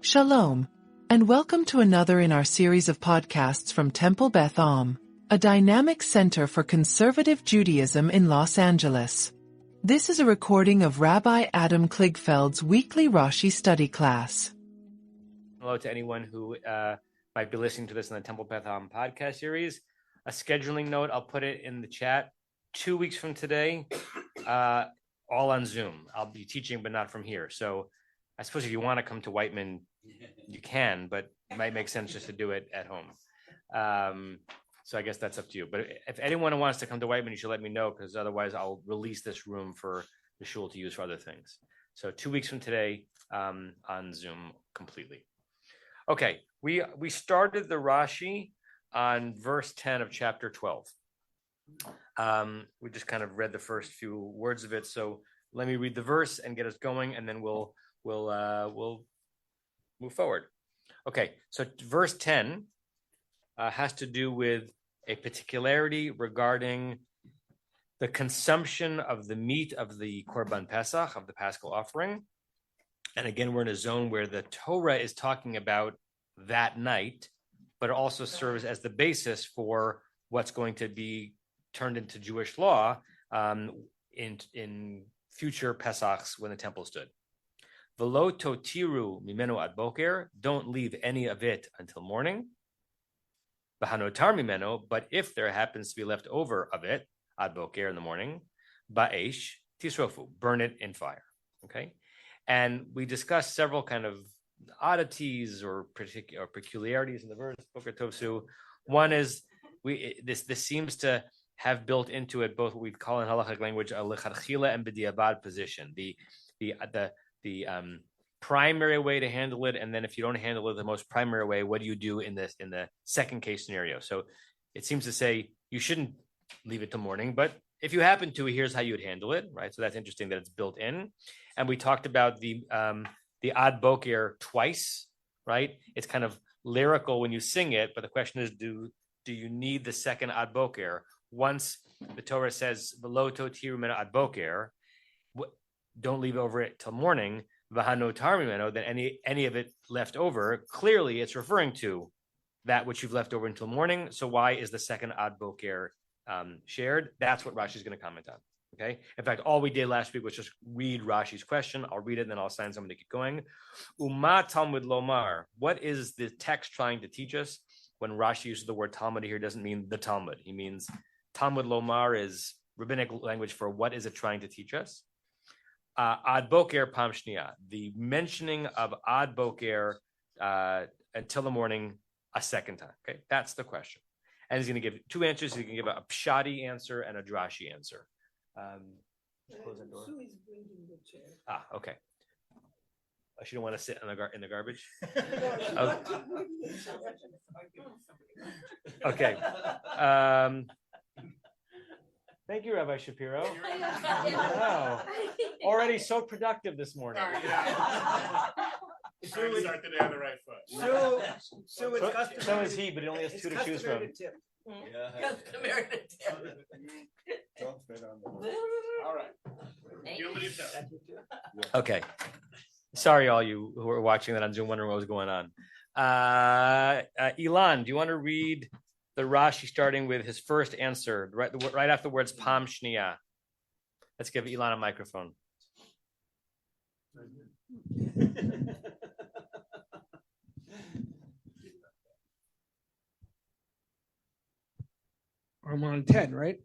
Shalom, and welcome to another in our series of podcasts from Temple Beth Am, a dynamic center for conservative Judaism in Los Angeles. This is a recording of Rabbi Adam Kligfeld's weekly Rashi study class. Hello to anyone who might be listening to this in the Temple Beth Am podcast series. A scheduling note, I'll put it in the chat. 2 weeks from today, all on Zoom. I'll be teaching, but not from here. So I suppose if you want to come to Whiteman, you can, but it might make sense just to do it at home. So I guess that's up to you. But if anyone wants to come to Whiteman, you should let me know, because otherwise I'll release this room for the shul to use for other things. So 2 weeks from today, on Zoom completely. Okay, we started the Rashi on verse 10 of chapter 12. We just kind of read the first few words of it. So let me read the verse and get us going, and then we'll move forward. Okay, so verse 10 has to do with a particularity regarding the consumption of the meat of the Korban Pesach, of the Paschal offering. And again, we're in a zone where the Torah is talking about that night, but it also serves as the basis for what's going to be turned into Jewish law in future Pesachs when the temple stood. V'lo totiru mimenu ad boker, don't leave any of it until morning. V'hanotar mimenu, but if there happens to be left over of it, ad boker in the morning, ba'esh tisrofu, burn it in fire. Okay, and we discussed several kind of oddities or peculiarities in the verse. Boker tovsu. One is this seems to have built into it both what we call in halachic language a lechatchila and b'diavad position. The primary way to handle it, and then if you don't handle it the most primary way, what do you do in the second case scenario? So it seems to say you shouldn't leave it till morning, but if you happen to, here's how you would handle it, right? So that's interesting that it's built in. And we talked about the ad boker twice, right? It's kind of lyrical when you sing it, but the question is, do you need the second ad boker? Once the Torah says v'lo totiru mimenu ad boker, don't leave over it till morning, v'hanotar mimenu, then any of it left over, clearly it's referring to that which you've left over until morning. So why is the second ad boker shared? That's what Rashi is going to comment on. Okay. In fact, all we did last week was just read Rashi's question. I'll read it and then I'll assign someone to keep going. Uma Talmud Lomar. What is the text trying to teach us? When Rashi uses the word Talmud here, doesn't mean the Talmud. He means Talmud Lomar is rabbinic language for what is it trying to teach us? Ad boker pam shnia, the mentioning of ad boker until the morning a second time. Okay, that's the question. And he's going to give two answers. He can give a pshati answer and a drashi answer. Close that door. Okay. She don't want to sit in the garbage. Okay. Thank you, Rabbi Shapiro. Wow. Already so productive this morning. Trying to start the day on the right foot. So is he, but he only has two to choose from. All right. Okay. Sorry, all you who are watching that on Zoom wondering what was going on. Ilan, do you want to read the Rashi starting with his first answer, right after the words Pam Shnia? Let's give Ilan a microphone. I'm on 10, right?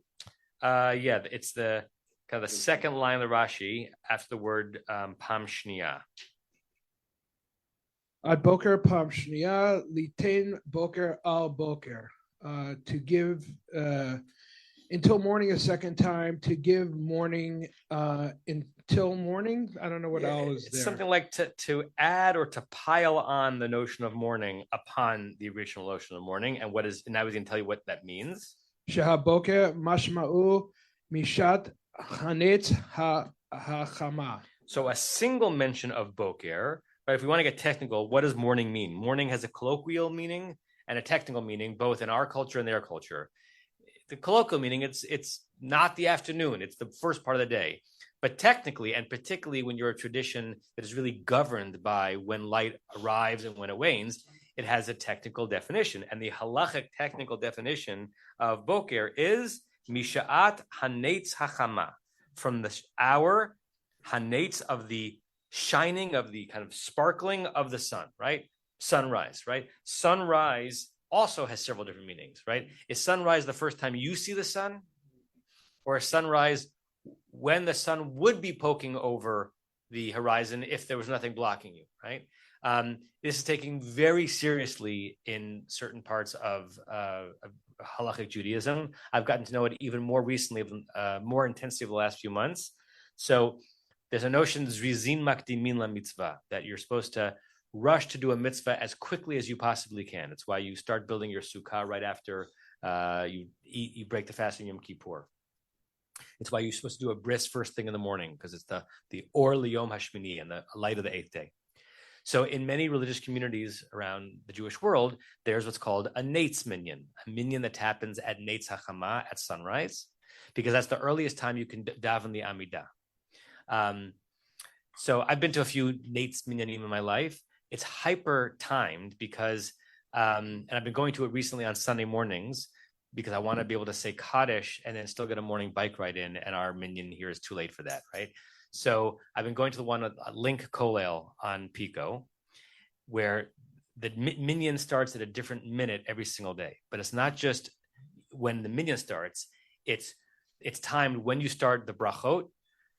Yeah, it's the kind of the second line of the Rashi after the word Pam Shnia. Ad boker pam shnia litain boker al boker. To give until morning a second time, to give morning until morning. I don't know what else. It's something like to add or to pile on the notion of morning upon the original notion of morning. And now he's going to tell you what that means. Sheha boker mashma'u mishat hanetz hachama. So a single mention of boker. But if we want to get technical, what does morning mean? Morning has a colloquial meaning and a technical meaning, both in our culture and their culture. The colloquial meaning, it's not the afternoon, it's the first part of the day. But technically, and particularly when you're a tradition that is really governed by when light arrives and when it wanes, it has a technical definition. And the halachic technical definition of boker is misha'at hanetz hachama, from the hour hanetz of the shining, of the kind of sparkling of the sun, right? Sunrise, right? Sunrise also has several different meanings, right? Is sunrise the first time you see the sun? Or is sunrise when the sun would be poking over the horizon if there was nothing blocking you, right? This is taken very seriously in certain parts of halachic Judaism. I've gotten to know it even more recently, more intensely over the last few months. So there's a notion, zrizin makdimin la mitzvah, that you're supposed to rush to do a mitzvah as quickly as you possibly can. It's why you start building your sukkah right after you break the fast in Yom Kippur. It's why you're supposed to do a bris first thing in the morning, because it's the or liyom hashmini, and the light of the eighth day. So in many religious communities around the Jewish world, there's what's called a Netz minyan, a minyan that happens at Netz HaChama, at sunrise, because that's the earliest time you can daven the Amidah. So I've been to a few Netz minyanim in my life. It's hyper timed because, and I've been going to it recently on Sunday mornings, because I want to be able to say Kaddish and then still get a morning bike ride in, and our minyan here is too late for that, right? So I've been going to the one at Link Kolel on Pico, where the minyan starts at a different minute every single day. But it's not just when the minyan starts, it's timed when you start the brachot,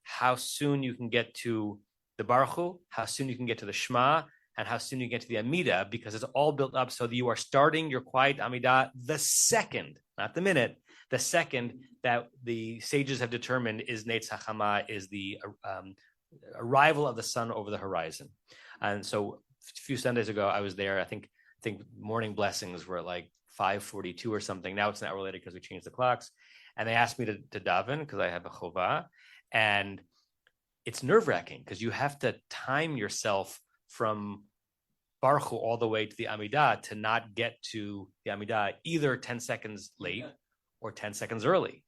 how soon you can get to the Baruch Hu, how soon you can get to the Shema, and how soon you get to the Amidah, because it's all built up so that you are starting your quiet Amidah the second, not the minute, the second that the sages have determined is Netz HaChama, is the arrival of the sun over the horizon. And so a few Sundays ago, I was there. I think morning blessings were like 5:42 or something. Now it's an hour later because we changed the clocks. And they asked me to daven because I have a chovah. And it's nerve-wracking because you have to time yourself from Baruch Hu all the way to the Amidah to not get to the Amidah either 10 seconds late or 10 seconds early.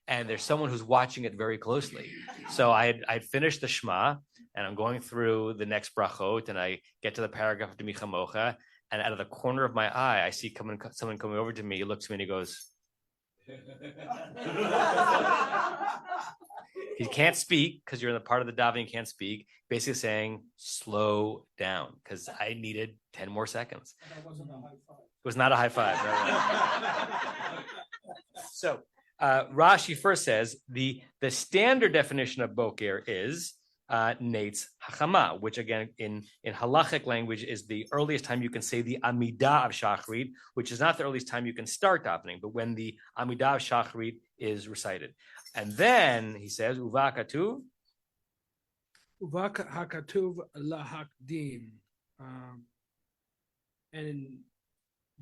And there's someone who's watching it very closely. So I'd finished the Shema, and I'm going through the next brachot, and I get to the paragraph of Demi Chamocha, and out of the corner of my eye, I see someone coming over to me. He looks at me and he goes, he can't speak because you're in the part of the davening you can't speak, basically saying, slow down, because I needed 10 more seconds. That wasn't a high five. It was not a high five. Right? So Rashi first says the standard definition of boker is Netz HaChama, which again in halachic language is the earliest time you can say the Amidah of Shachrit, which is not the earliest time you can start davening, but when the Amidah of Shachrit is recited. And then he says, Uva Katuv lahakdim. And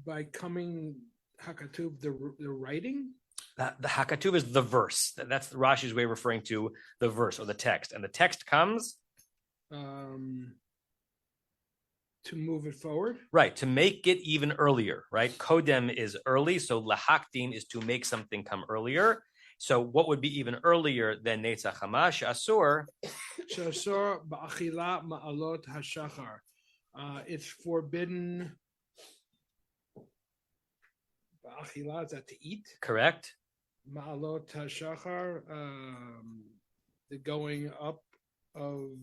by coming Hakatuv, the writing? The Hakatuv is the verse. That's Rashi's way of referring to the verse or the text. And the text comes? To move it forward? Right, to make it even earlier, right? Kodem is early, so lahakdim is to make something come earlier. So what would be even earlier than Netz HaChama? Shasur ba'achila ma'alot hashachar. It's forbidden. Ba'achila, is that to eat? Correct. Ma'alot hashachar, the going up of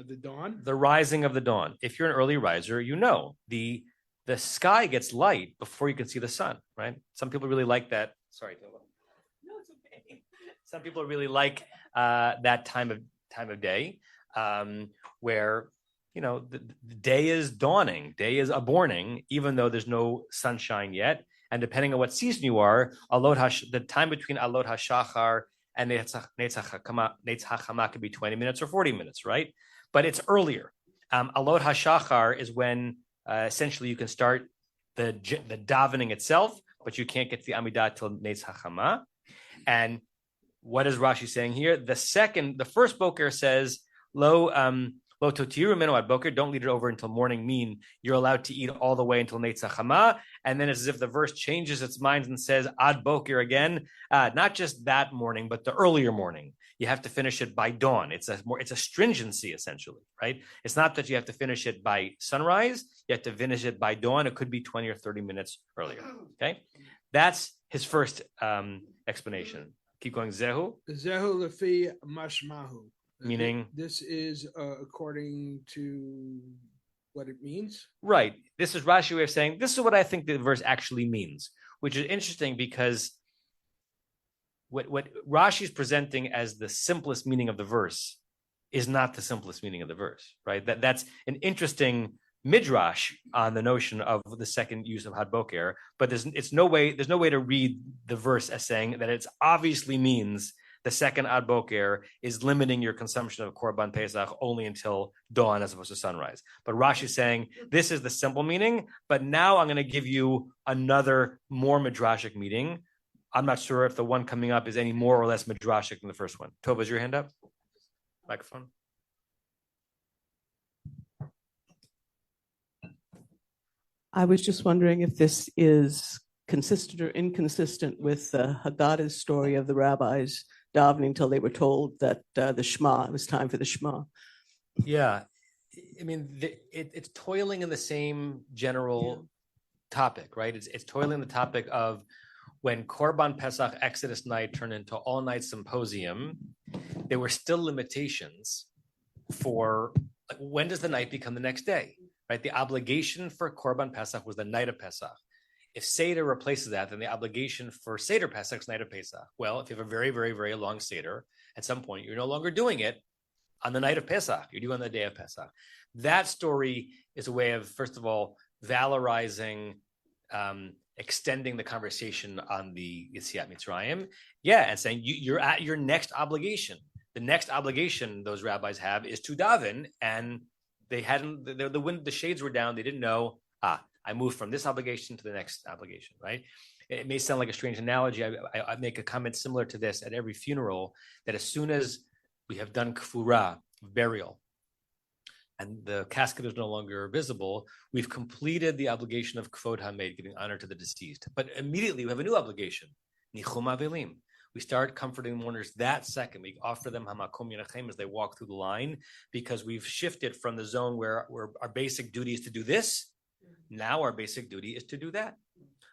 the dawn. The rising of the dawn. If you're an early riser, you know the sky gets light before you can see the sun, right? Some people really like that. Sorry, Tova. No, it's okay. Some people really like that time of day where the day is dawning, day is aborning, even though there's no sunshine yet. And depending on what season you are, the time between Alot HaShachar and Netz HaChama could be 20 minutes or 40 minutes, right? But it's earlier. Alot HaShachar is when essentially you can start the davening itself, but you can't get to the Amidah till Netz HaChama. And what is Rashi saying here? The first boker says, Lo totiru meno ad boker, don't lead it over until morning, mean you're allowed to eat all the way until Netz HaChama. And then it's as if the verse changes its mind and says ad boker again, not just that morning, but the earlier morning. you have to finish it by dawn. It's a stringency essentially, right? It's not that you have to finish it by sunrise. You have to finish it by dawn. It could be 20 or 30 minutes earlier. Okay, that's his first explanation. Keep going. Zehu. Zehu lefi mashmahu. Meaning? This is according to what it means. Right. This is Rashi's way of saying, this is what I think the verse actually means, which is interesting because what Rashi is presenting as the simplest meaning of the verse is not the simplest meaning of the verse, right? That's an interesting midrash on the notion of the second use of had boker, but there's no way to read the verse as saying that it obviously means the second ad boker is limiting your consumption of korban pesach only until dawn as opposed to sunrise. But Rashi is saying this is the simple meaning, but now I'm going to give you another more midrashic meaning. I'm not sure if the one coming up is any more or less midrashic than the first one. Tova, is your hand up? Microphone. I was just wondering if this is consistent or inconsistent with the Haggadah's story of the rabbis davening until they were told that it was time for the Shema. Yeah. I mean, it's toiling in the same general topic, right? It's toiling the topic of when Korban Pesach Exodus night turned into all-night symposium, there were still limitations for when does the night become the next day, right? The obligation for Korban Pesach was the night of Pesach. If Seder replaces that, then the obligation for Seder Pesach is night of Pesach. Well, if you have a very, very, very long Seder, at some point, you're no longer doing it on the night of Pesach. You're doing it on the day of Pesach. That story is a way of, first of all, valorizing, extending the conversation on the Yetziat Mitzrayim. Yeah, and saying you're at your next obligation. The next obligation those rabbis have is to daven, and they hadn't, the shades were down. They didn't know, I moved from this obligation to the next obligation, right? It may sound like a strange analogy. I make a comment similar to this at every funeral, that as soon as we have done kfura, burial, and the casket is no longer visible, we've completed the obligation of kfod hamed, giving honor to the deceased. But immediately we have a new obligation, nichum avelim. We start comforting mourners that second. We offer them hamakom yenachem as they walk through the line, because we've shifted from the zone where our basic duty is to do this. Now our basic duty is to do that.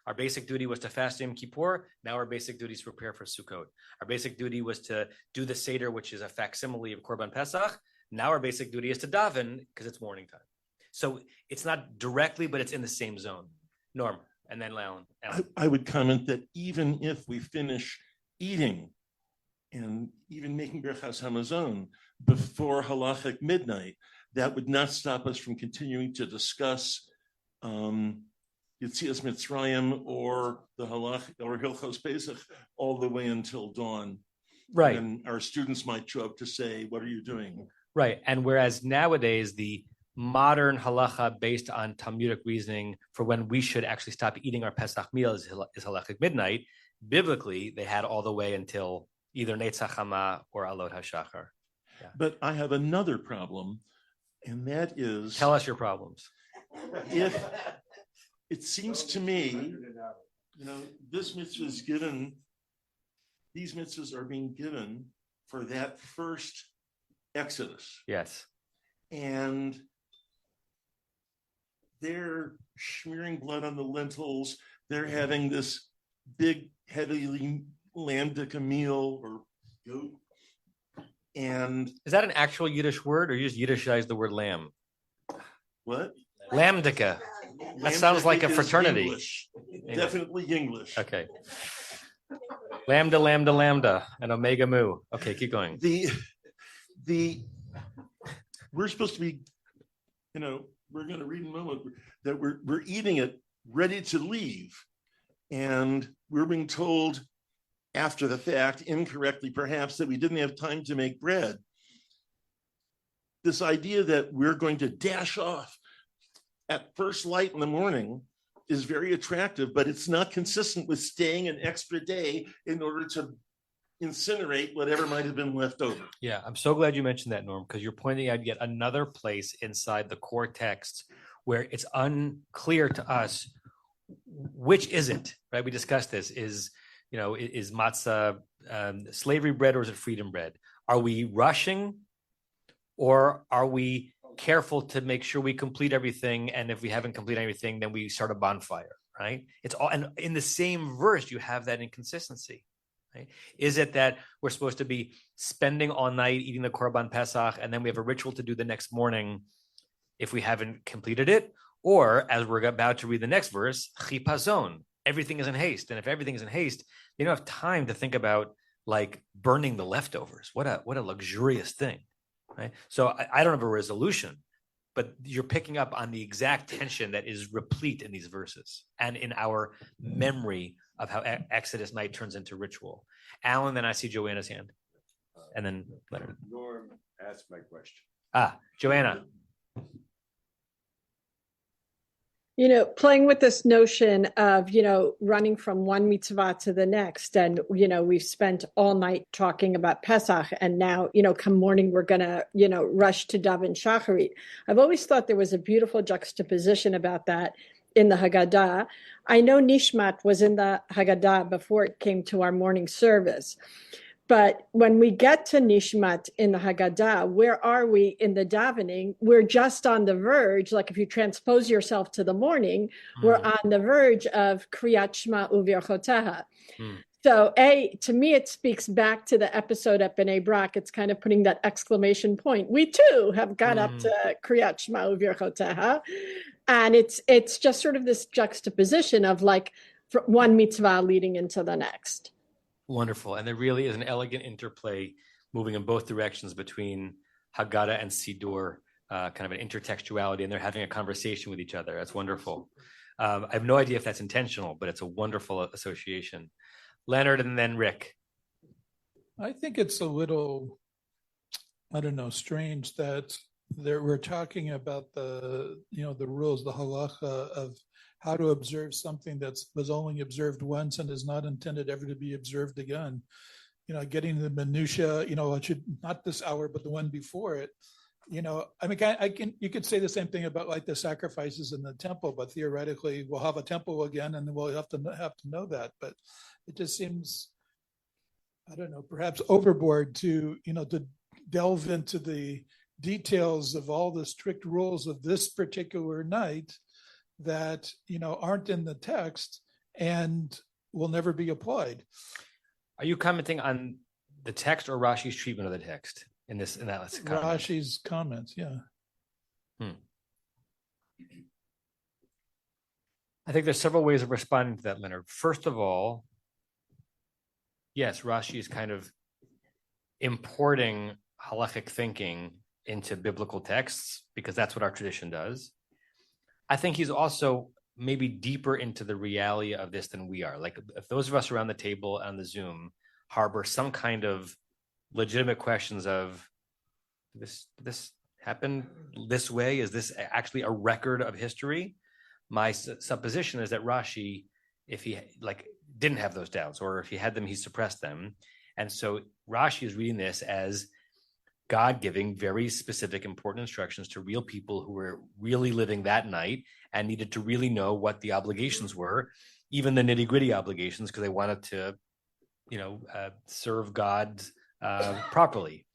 Our basic duty was to fast Yom Kippur. Now our basic duty is to prepare for Sukkot. Our basic duty was to do the Seder, which is a facsimile of Korban Pesach. Now our basic duty is to daven because it's morning time. So it's not directly, but it's in the same zone. Norm, and then Alan. I would comment that even if we finish eating and even making Berachas Hamazon before halachic midnight, that would not stop us from continuing to discuss Yetzias Mitzrayim or the halach or Hilchos Pesach all the way until dawn. Right. And our students might show up to say, what are you doing? Right. And whereas nowadays the modern halacha based on Talmudic reasoning for when we should actually stop eating our Pesach meal is halachic midnight, biblically they had all the way until either Netzach Hama or Alot HaShachar. Yeah. But I have another problem, and that is... Tell us your problems. If it seems to me, this mitzvah is given, these mitzvahs are being given for that first Exodus. Yes. And they're smearing blood on the lentils. They're having this big, heavy lamb meal or goat. And is that an actual Yiddish word, or you just Yiddishized the word lamb? What? Lambdika. That sounds like a fraternity. English. Definitely English. Okay. Lambda, lambda, lambda, and omega mu. Okay, keep going. We're supposed to be, we're going to read in a moment that we're eating it ready to leave. And we're being told after the fact, incorrectly perhaps, that we didn't have time to make bread. This idea that we're going to dash off at first light in the morning is very attractive, but it's not consistent with staying an extra day in order to incinerate whatever might have been left over. Yeah, I'm so glad you mentioned that, Norm, because you're pointing out yet another place inside the core text where it's unclear to us which is it, right? We discussed this. Is matzah slavery bread or is it freedom bread? Are we rushing, or are we careful to make sure we complete everything? And if we haven't completed everything, then we start a bonfire, right? It's all, and in the same verse, you have that inconsistency, right? Is it that we're supposed to be spending all night eating the Korban Pesach, and then we have a ritual to do the next morning if we haven't completed it? Or, as we're about to read the next verse, chipazon, everything is in haste. And if everything is in haste, you don't have time to think about like burning the leftovers. What a luxurious thing, right? So I don't have a resolution, but you're picking up on the exact tension that is replete in these verses and in our memory of how Exodus night turns into ritual. Alan, then I see Joanna's hand, and then Leonard. Norm asked my question. Joanna. Playing with this notion of, running from one mitzvah to the next. And, we've spent all night talking about Pesach, and now, come morning, we're going to, rush to daven Shacharit. I've always thought there was a beautiful juxtaposition about that in the Haggadah. I know Nishmat was in the Haggadah before it came to our morning service. But when we get to Nishmat in the Haggadah, where are we in the davening? We're just on the verge. Like if you transpose yourself to the morning, we're on the verge of Kriyat Shema Uvirchoteha. So to me, it speaks back to the episode at B'nai Brak. It's kind of putting that exclamation point. We too have got up to Kriyat Shema Uvirchoteha. And it's just sort of this juxtaposition of like one mitzvah leading into the next. Wonderful. And there really is an elegant interplay moving in both directions between Haggadah and Siddur, kind of an intertextuality, and they're having a conversation with each other. That's wonderful. I have no idea if that's intentional, but it's a wonderful association. Leonard and then Rick. I think it's a little, strange that we're talking about the rules, the halacha of how to observe something that was only observed once and is not intended ever to be observed again. Getting the minutia, it should not this hour, but the one before it. You could say the same thing about like the sacrifices in the temple, but theoretically we'll have a temple again, and we'll have to know that. But it just seems, perhaps overboard to delve into the details of all the strict rules of this particular night that aren't in the text and will never be applied. Are you commenting on the text or Rashi's treatment of the text in that comment? Rashi's comments, yeah. I think there's several ways of responding to that, Leonard. First of all, yes, Rashi is kind of importing halachic thinking into biblical texts because that's what our tradition does. I think he's also maybe deeper into the reality of this than we are. Like if those of us around the table on the Zoom harbor some kind of legitimate questions of this happened this way, is this actually a record of history? My supposition is that Rashi, if he didn't have those doubts, or if he had them, he suppressed them. And so Rashi is reading this as God giving very specific, important instructions to real people who were really living that night and needed to really know what the obligations were, even the nitty-gritty obligations, because they wanted to, serve God properly.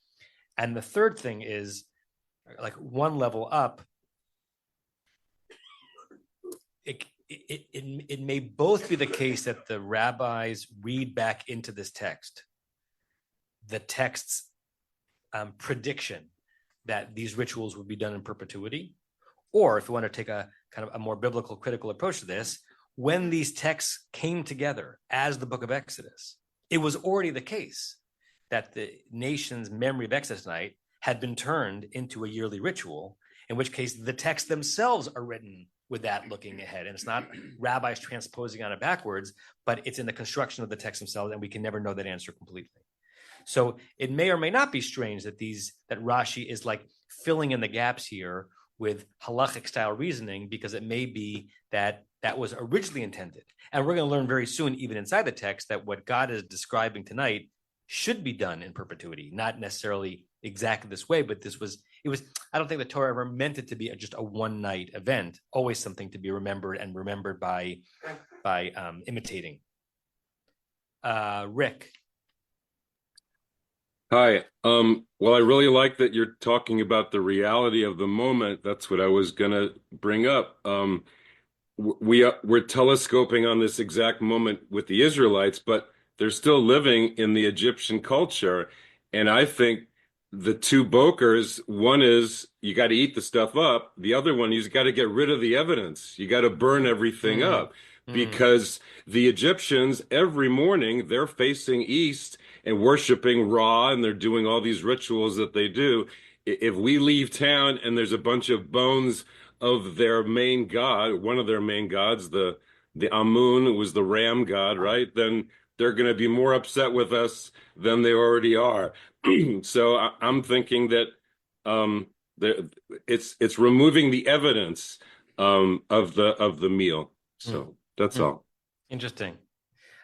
And the third thing is, like one level up, it may both be the case that the rabbis read back into this text the text's prediction that these rituals would be done in perpetuity, or if you want to take a kind of a more biblical critical approach to this, when these texts came together as the book of Exodus, it was already the case that the nation's memory of Exodus night had been turned into a yearly ritual, in which case the texts themselves are written with that looking ahead. And it's not rabbis transposing on it backwards, but it's in the construction of the text themselves, and we can never know that answer completely. So it may or may not be strange that Rashi is like filling in the gaps here with halachic style reasoning, because it may be that was originally intended. And we're going to learn very soon, even inside the text, that what God is describing tonight should be done in perpetuity, not necessarily exactly this way, but it was, I don't think the Torah ever meant it to be just a one night event, always something to be remembered by imitating. Rick. Hi. Well, I really like that you're talking about the reality of the moment. That's what I was gonna bring up. We're telescoping on this exact moment with the Israelites, but they're still living in the Egyptian culture. And I think the two bokers, one is you got to eat the stuff up. The other one, you got to get rid of the evidence. You got to burn everything up because the Egyptians, every morning, they're facing east and worshiping Ra, and they're doing all these rituals that they do. If we leave town and there's a bunch of bones of their main god, one of their main gods, the Amun was the ram god, right? Then they're going to be more upset with us than they already are. So I'm thinking that it's removing the evidence of the meal. So that's all. Interesting.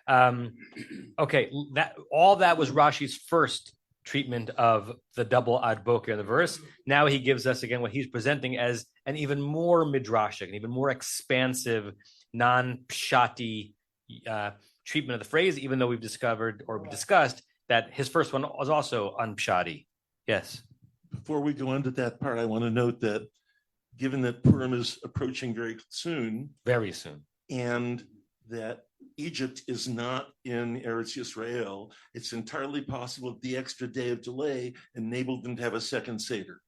Okay, that was Rashi's first treatment of the double ad boker in the verse. Now he gives us again what he's presenting as an even more midrashic, an even more expansive, non-pshati treatment of the phrase, even though we've discussed that his first one was also unpshati. Yes. Before we go into that part, I want to note that given that Purim is approaching very soon, and that Egypt is not in Eretz Yisrael, it's entirely possible that the extra day of delay enabled them to have a second Seder.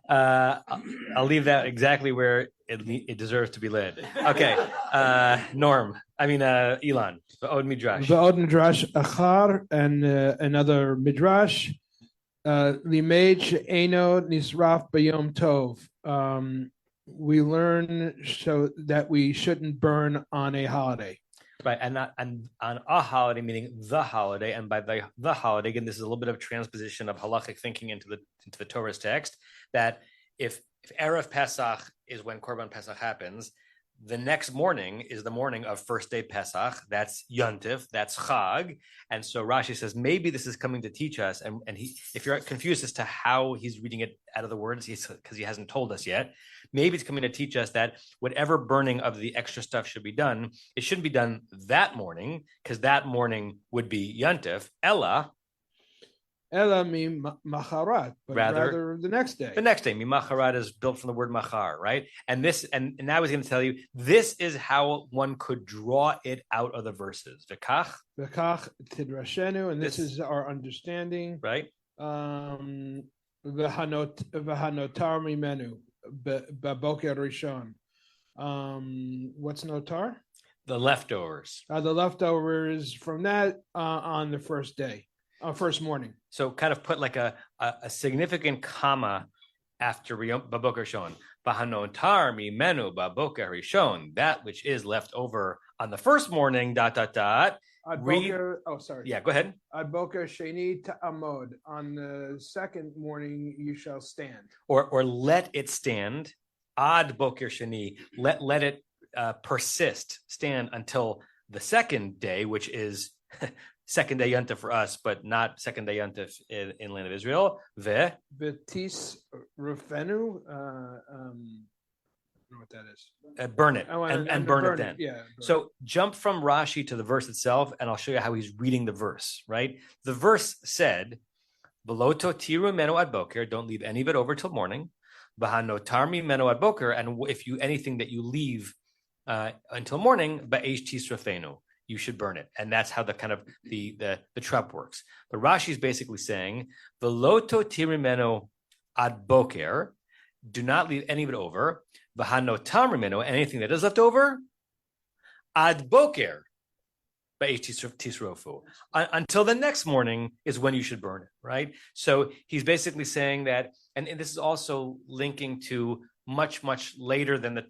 I'll leave that exactly where it deserves to be led. Okay, Elon, V'od Midrash. V'od Midrash Achar, and another Midrash, Limeid She'eno Nisraf B'Yom Tov. We learn so that we shouldn't burn on a holiday. Right, and on a holiday, meaning the holiday, and by the holiday, again, this is a little bit of transposition of halachic thinking into the Torah's text, that if Erev Pesach is when Korban Pesach happens, the next morning is the morning of first day Pesach. That's Yontif, that's Chag. And so Rashi says, maybe this is coming to teach us, and if you're confused as to how he's reading it out of the words, because he hasn't told us yet, maybe it's coming to teach us that whatever burning of the extra stuff should be done, it shouldn't be done that morning, because that morning would be Yontif, Ella mi macharat, but rather the next day. The next day, mi macharat is built from the word machar, right? And now he's going to tell you this is how one could draw it out of the verses. V'kach tidrashenu, and this is our understanding, right? V'hanotar mimenu b'boker rishon. What's notar? The leftovers. The leftovers from that on the first day. First morning. So kind of put like a significant comma after Baboker Rishon. V'hanotar mimenu baboker rishon. That which is left over on the first morning, ... Yeah, go ahead. Ad boker sheni ta'amod. On the second morning, you shall stand. Or let it stand. Ad boker sheni. Let it persist, stand until the second day, which is... second day Yontif for us, but not second day Yontif in land of Israel. Betis rufenu. I don't know what that is. Burn it and burn it then. Yeah. So jump from Rashi to the verse itself, and I'll show you how he's reading the verse. Right, the verse said, "Veloto tiru menu ad boker." Don't leave any of it over till morning. Bahanotarmi menu ad boker, and if you anything that you leave until morning, ba'esh tisrafenu. You should burn it. And that's how the kind of the trap works. But Rashi is basically saying, Veloto tirimeno ad boker, do not leave any of it over. V'hanotam rimeno, anything that is left over, ad boker, tisrofu. Until the next morning is when you should burn it, right? So he's basically saying that, and this is also linking to much, much later than the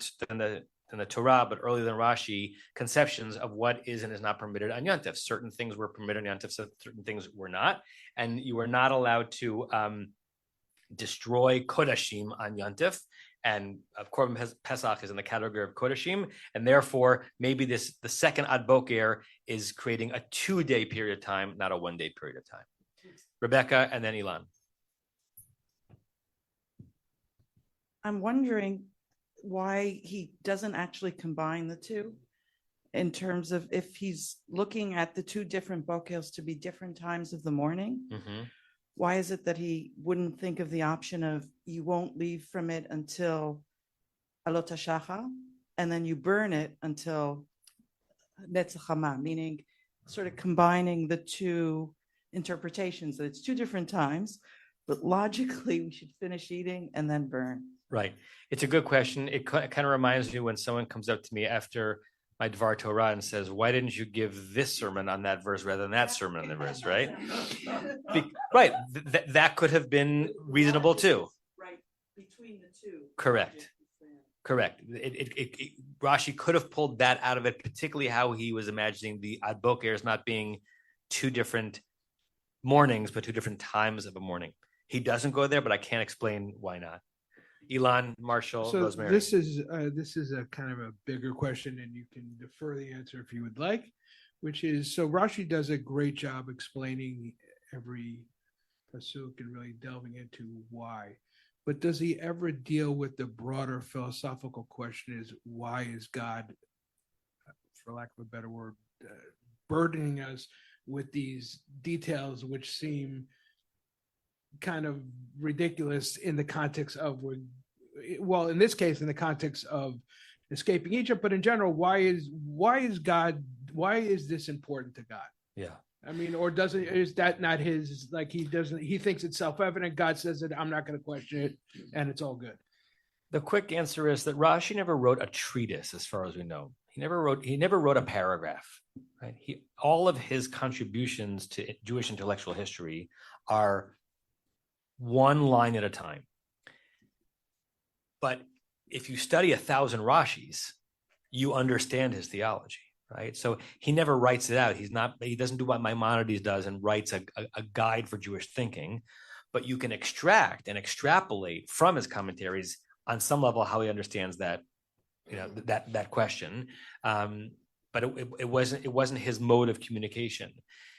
Torah, but earlier than Rashi, conceptions of what is and is not permitted on Yontif. Certain things were permitted on Yontif, certain things were not. And you were not allowed to destroy Kodashim on Yontif. And of course, Pesach is in the category of Kodashim. And therefore, maybe the second Ad Boker is creating a 2-day period of time, not a 1-day period of time. Rebecca and then Elon. I'm wondering why he doesn't actually combine the two. in terms of if he's looking at the two different bokels to be different times of the morning, why is it that he wouldn't think of the option of you won't leave from it until Alot HaShachar, and then you burn it until Netzach Hama, meaning sort of combining the two interpretations, that it's two different times, but logically we should finish eating and then burn. Right. It's a good question. It kind of reminds me when someone comes up to me after my Dvar Torah and says, why didn't you give this sermon on that verse rather than that sermon on the verse, right? Right. That could have been reasonable too. Right. Between the two. Correct. Rashi could have pulled that out of it, particularly how he was imagining the Ad Bokers not being two different mornings, but two different times of a morning. He doesn't go there, but I can't explain why not. Elon, Marshall, so Rosemary. This is a kind of a bigger question, and you can defer the answer if you would like, which is, so Rashi does a great job explaining every pasuk and really delving into why. But does he ever deal with the broader philosophical question is why is God, for lack of a better word, burdening us with these details which seem kind of ridiculous in the context of, well, in this case, in the context of escaping Egypt, but in general, why is this important to God? Yeah. I mean, or is that not his, like he thinks it's self-evident, God says it, I'm not going to question it, and it's all good. The quick answer is that Rashi never wrote a treatise, as far as we know. He never wrote a paragraph, right? All of his contributions to Jewish intellectual history are one line at a time. But if you study 1,000 Rashis, you understand his theology, right? So he never writes it out. He doesn't do what Maimonides does and writes a guide for Jewish thinking, but you can extract and extrapolate from his commentaries on some level how he understands that, that question. But it wasn't his mode of communication.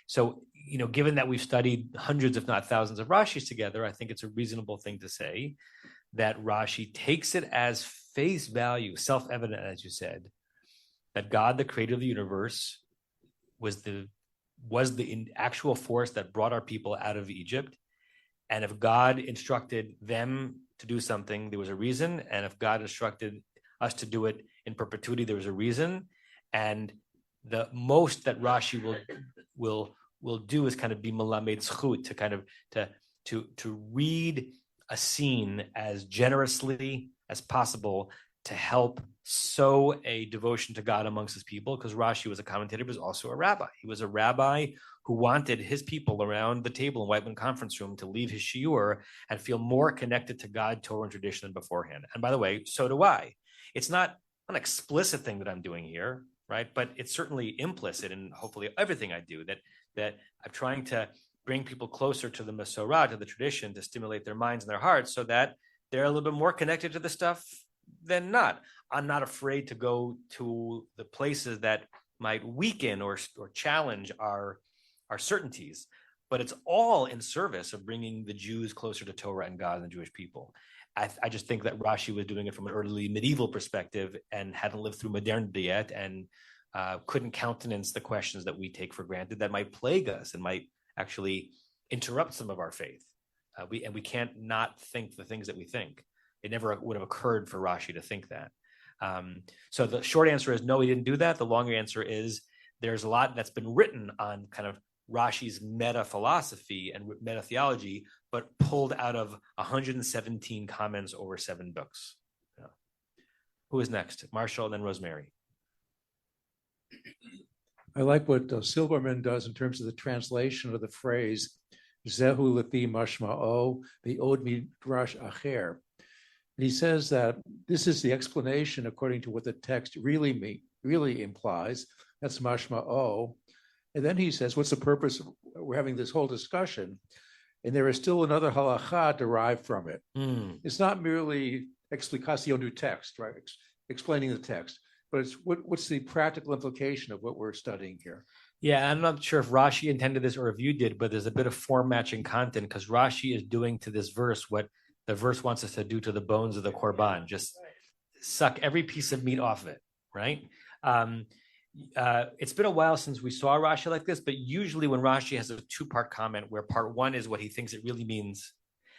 So, given that we've studied hundreds, if not thousands of Rashis together, I think it's a reasonable thing to say that Rashi takes it as face value, self-evident, as you said, that God, the creator of the universe, was the actual force that brought our people out of Egypt. And if God instructed them to do something, there was a reason. And if God instructed us to do it in perpetuity, there was a reason. And the most that Rashi will do is kind of be melamed zchut, to kind of to read a scene as generously as possible to help sow a devotion to God amongst his people, because Rashi was a commentator, but was also a rabbi. He was a rabbi who wanted his people around the table in Whiteman Conference Room to leave his shiur and feel more connected to God, Torah, and tradition than beforehand. And by the way, so do I. It's not an explicit thing that I'm doing here, right? But it's certainly implicit in hopefully everything I do, that I'm trying to bring people closer to the Masorah, to the tradition, to stimulate their minds and their hearts so that they're a little bit more connected to the stuff than not. I'm not afraid to go to the places that might weaken or challenge our certainties, but it's all in service of bringing the Jews closer to Torah and God and the Jewish people. I just think that Rashi was doing it from an early medieval perspective and hadn't lived through modernity yet, and couldn't countenance the questions that we take for granted that might plague us and might actually interrupt some of our faith. We can't not think the things that we think. It never would have occurred for Rashi to think that. So the short answer is no, he didn't do that. The longer answer is there's a lot that's been written on kind of Rashi's meta philosophy and meta theology, but pulled out of 117 comments over 7 books. Yeah. Who is next? Marshall and then Rosemary. I like what Silberman does in terms of the translation of the phrase Zehu lepi mashma'o ve'od midrash acher. And he says that this is the explanation according to what the text really implies. That's mashma'o. And then he says, what's the purpose? We're having this whole discussion, and there is still another halacha derived from it. It's not merely explicación du text, right? Explaining the text, but it's what's the practical implication of what we're studying here? Yeah, I'm not sure if Rashi intended this or if you did, but there's a bit of form matching content because Rashi is doing to this verse what the verse wants us to do to the bones of the korban, just suck every piece of meat off of it, right? It's been a while since we saw Rashi like this, but usually when Rashi has a two-part comment where part one is what he thinks it really means,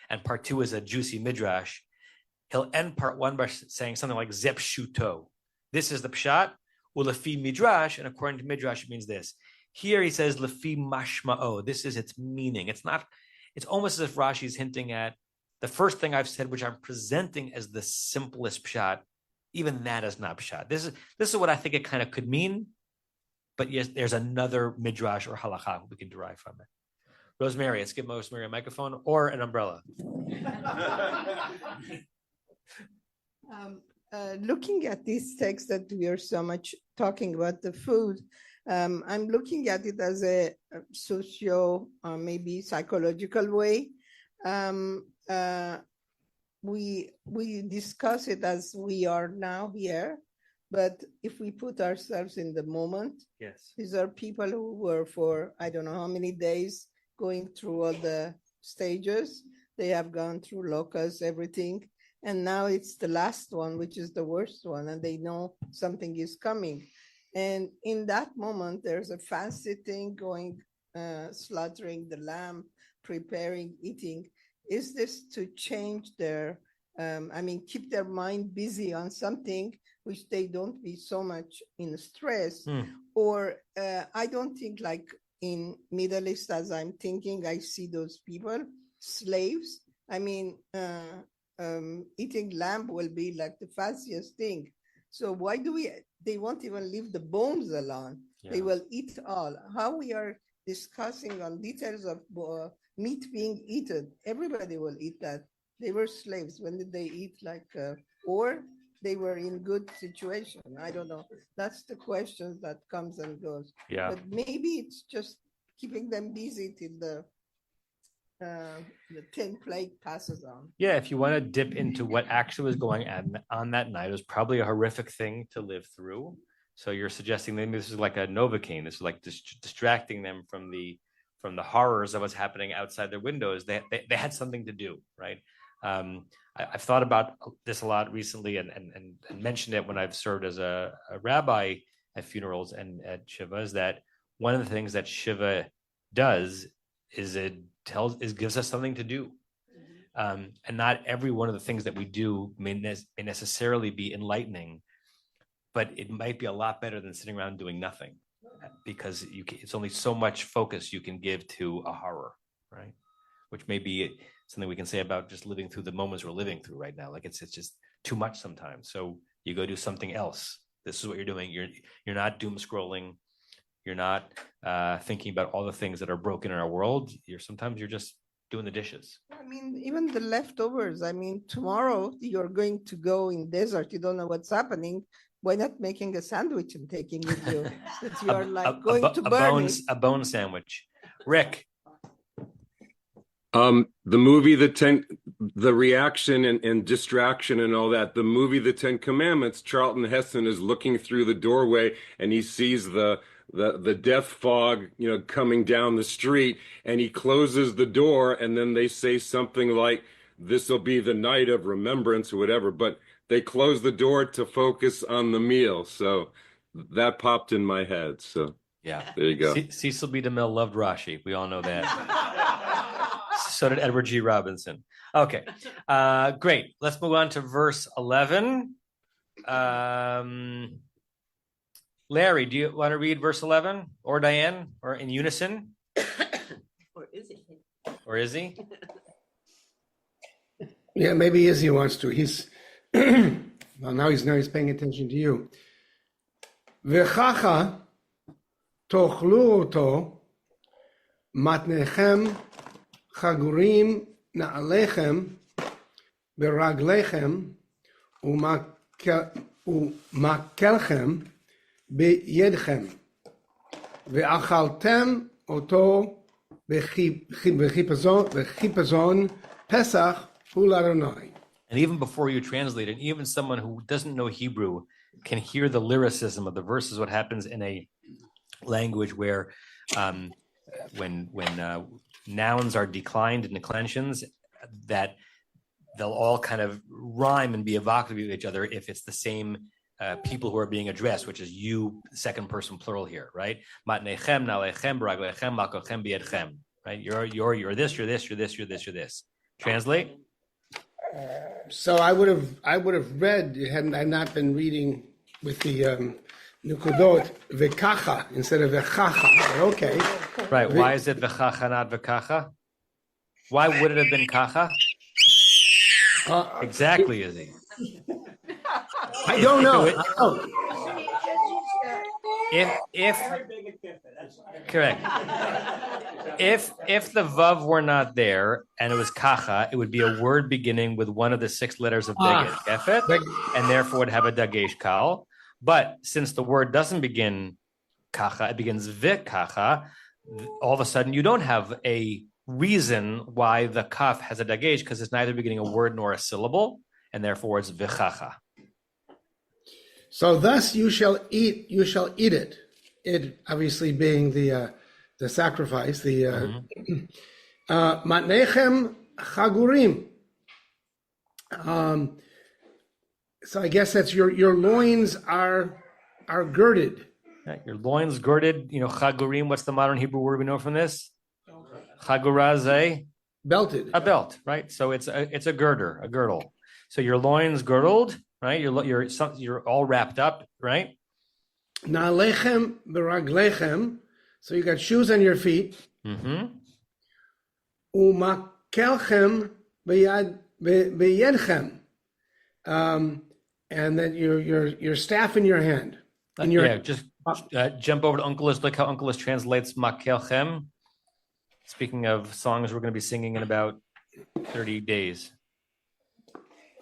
and part two is a juicy midrash, he'll end part one by saying something like Zep Shuto. This is the pshat, ulefi midrash, and according to midrash, it means this. Here he says lefi mashma'o. This is its meaning. It's not. It's almost as if Rashi is hinting at the first thing I've said, which I'm presenting as the simplest pshat. Even that is not pshat. This is what I think it kind of could mean. But yes, there's another midrash or halakha we can derive from it. Rosemary, let's give Rosemary a microphone or an umbrella. Looking at this text that we are so much talking about the food, I'm looking at it as a socio, maybe psychological way. We discuss it as we are now here, but if we put ourselves in the moment, yes, these are people who were for I don't know how many days going through all the stages. They have gone through locusts, everything, and now it's the last one, which is the worst one, and they know something is coming. And in that moment, there's a fancy thing going, slaughtering the lamb, preparing, eating. Is this to change their, keep their mind busy on something which they don't be so much in stress? Or I don't think like in Middle East, as I'm thinking, I see those people, slaves. Eating lamb will be like the fanciest thing. So why they won't even leave the bones alone. Yeah. They will eat all. How we are discussing on details of meat being eaten. Everybody will eat that. They were slaves. When did they eat or they were in good situation? I don't know. That's the question that comes and goes. Yeah. But maybe it's just keeping them busy till the 10 plague passes on. Yeah, if you want to dip into what actually was going on that night, it was probably a horrific thing to live through. So you're suggesting maybe this is like a Novocaine. This is like distracting them from the horrors of what's happening outside their windows. They had something to do, right? I've thought about this a lot recently and mentioned it when I've served as a rabbi at funerals and at Shiva, is that one of the things that Shiva does is gives us something to do. And not every one of the things that we do may necessarily be enlightening, but it might be a lot better than sitting around doing nothing, because it's only so much focus you can give to a horror, right? Which may be something we can say about just living through the moments we're living through right now. Like it's just too much sometimes. So you go do something else. This is what you're doing. You're not doom scrolling. You're not thinking about all the things that are broken in our world. Sometimes you're just doing the dishes. Even the leftovers. Tomorrow you're going to go in desert. You don't know what's happening. Why not making a sandwich and taking with you? That you are going to burn it. A bone sandwich. Rick. The movie, the reaction and distraction and all that. The movie, The 10 Commandments, Charlton Heston is looking through the doorway and he sees the death fog, coming down the street, and he closes the door, and then they say something like, "This will be the night of remembrance," or whatever. But they close the door to focus on the meal. So that popped in my head. So yeah, there you go. Cecil B. DeMille loved Rashi. We all know that. So did Edward G. Robinson. Okay, great. Let's move on to verse 11. Larry, do you want to read verse 11, or Diane, or in unison? Or is he? Or is he? Yeah, maybe Izzy wants to. He's well, now he's paying attention to you. V'chacha tochlu oto matnechem chagurim na'alechem beraglechem umakelchem beyedchem ve'achaltem oto v'chipazon Pesach hu l'Adonai. And even before you translate it, even someone who doesn't know Hebrew can hear the lyricism of the verses. What happens in a language where when nouns are declined in declensions, that they'll all kind of rhyme and be evocative of each other if it's the same people who are being addressed, which is you, second person plural here, right? Matnechem, nalechem, baraglechem, malkochem, biedchem. Right? You're this, you're this, you're this, you're this, you're this. Translate. So I would have read, had I not been reading with the nukudot vekacha instead of vechacha. Okay. Right. Why is it vechacha, not vekacha? Why would it have been kacha? Exactly, Izzy. I don't know. If correct. If the vav were not there and it was kacha, it would be a word beginning with one of the 6 letters of dagesh gefet, and therefore would have a dagesh kal. But since the word doesn't begin kacha, it begins vikacha. All of a sudden, you don't have a reason why the kaf has a dagesh because it's neither beginning a word nor a syllable, and therefore it's vichacha. So thus you shall eat it. It obviously being the sacrifice, the matnechem chagurim. So I guess that's your loins are girded. Yeah, your loins girded. Chagurim. What's the modern Hebrew word we know from this? Chagurazeh. Belted. A belt, right? So it's a girder, a girdle. So your loins girdled. Right, you're all wrapped up, right? Na'alechem beraglechem. So you got shoes on your feet. Umakelchem beyedchem. And then your staff in your hand. Just jump over to Uncle Liz. Look how Uncle Liz translates makelchem. Speaking of songs we're going to be singing in about 30 days.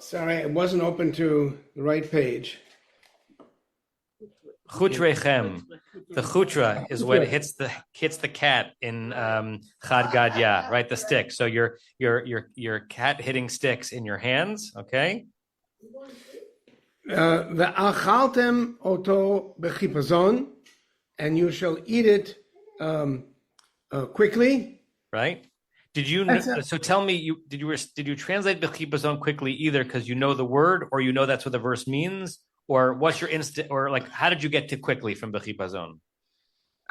Sorry, it wasn't open to the right page. Chutrechem. The chutra is what hits the cat in Chad Gadya, right? The stick. So your cat hitting sticks in your hands, okay? Ve'achaltem oto bechipazon, and you shall eat it quickly. Right? Did you? So tell me, did you translate bechipazon quickly either because you know the word, or you know that's what the verse means, or what's your instant, or like how did you get to quickly from bechipazon?